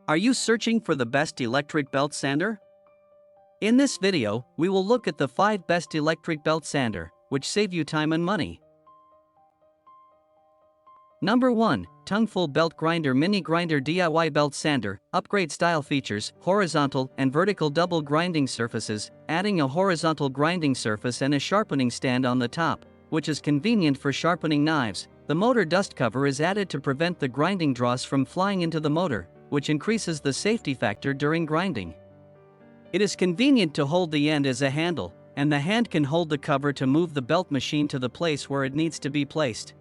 Are you searching for the best electric belt sander? In this video, we will look at the 5 best electric belt sander, which save you time and money. Number 1. Tungfull Belt Grinder Mini Grinder DIY Belt Sander. Upgrade style features: horizontal and vertical double grinding surfaces, adding a horizontal grinding surface and a sharpening stand on the top, which is convenient for sharpening knives. The motor dust cover is added to prevent the grinding dross from flying into the motor, which increases the safety factor during grinding. It is convenient to hold the end as a handle, and the hand can hold the cover to move the belt machine to the place where it needs to be placed.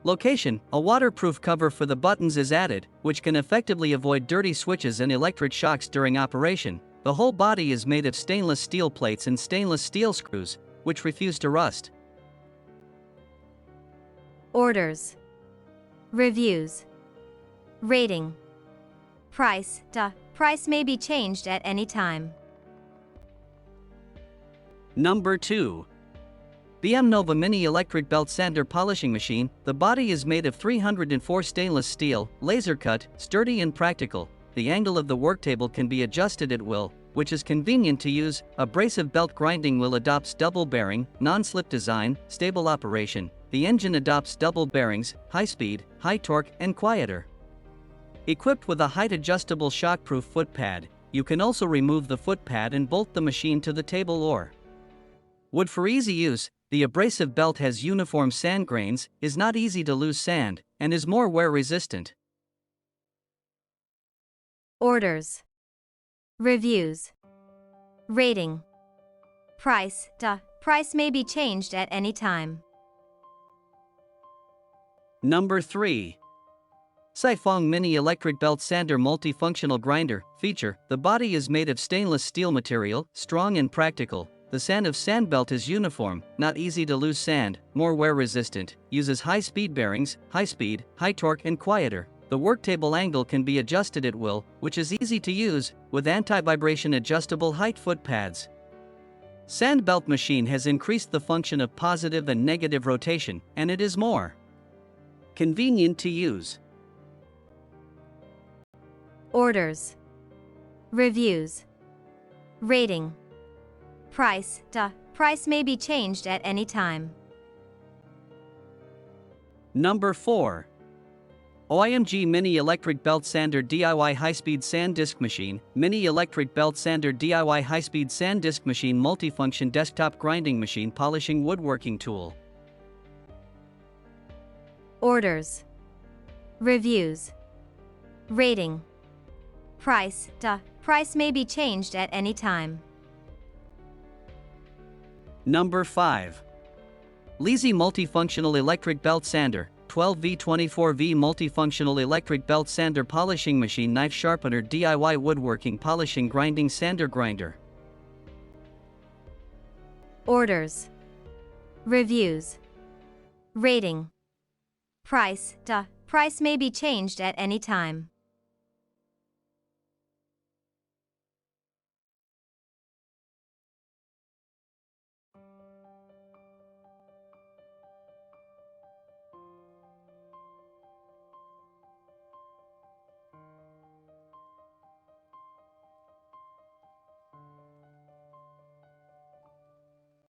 Location: a waterproof cover for the buttons is added, which can effectively avoid dirty switches and electric shocks during operation. The whole body is made of stainless steel plates and stainless steel screws, which refuse to rust. Orders. Reviews. Rating. Price. Price may be changed at any time. Number 2. BEAMNOVA Mini Electric Belt Sander Polishing Machine. The body is made of 304 stainless steel, laser cut, sturdy and practical. The angle of the worktable can be adjusted at will, which is convenient to use. Abrasive belt grinding wheel adopts double bearing, non-slip design, stable operation. The engine adopts double bearings, high speed, high torque, and quieter. Equipped with a height-adjustable shockproof foot pad, you can also remove the foot pad and bolt the machine to the table or wood for easy use. The abrasive belt has uniform sand grains, is not easy to lose sand, and is more wear resistant. Orders. Reviews. Rating. Price. Price may be changed at any time. Number 3. FANG Mini Electric Belt Sander Multifunctional Grinder. Feature: the body is made of stainless steel material, strong and practical. The sand belt is uniform, not easy to lose sand, more wear resistant, uses high speed bearings, high speed, high torque and quieter. The worktable angle can be adjusted at will, which is easy to use, with anti-vibration adjustable height foot pads. Sand belt machine has increased the function of positive and negative rotation, and it is more convenient to use. Orders. Reviews. Rating. Price. Price may be changed at any time. Number 4. OIMG Mini Electric Belt Sander DIY High-Speed Sand Disc Machine. Mini Electric Belt Sander DIY High-Speed Sand Disc Machine Multifunction Desktop Grinding Machine Polishing Woodworking Tool. Orders. Reviews. Rating. Price. Price may be changed at any time. Number 5. LISI Multifunctional Electric Belt Sander 12V24V Multifunctional Electric Belt Sander Polishing Machine Knife Sharpener DIY Woodworking Polishing Grinding Sander Grinder. Orders. Reviews. Rating. Price. Price may be changed at any time.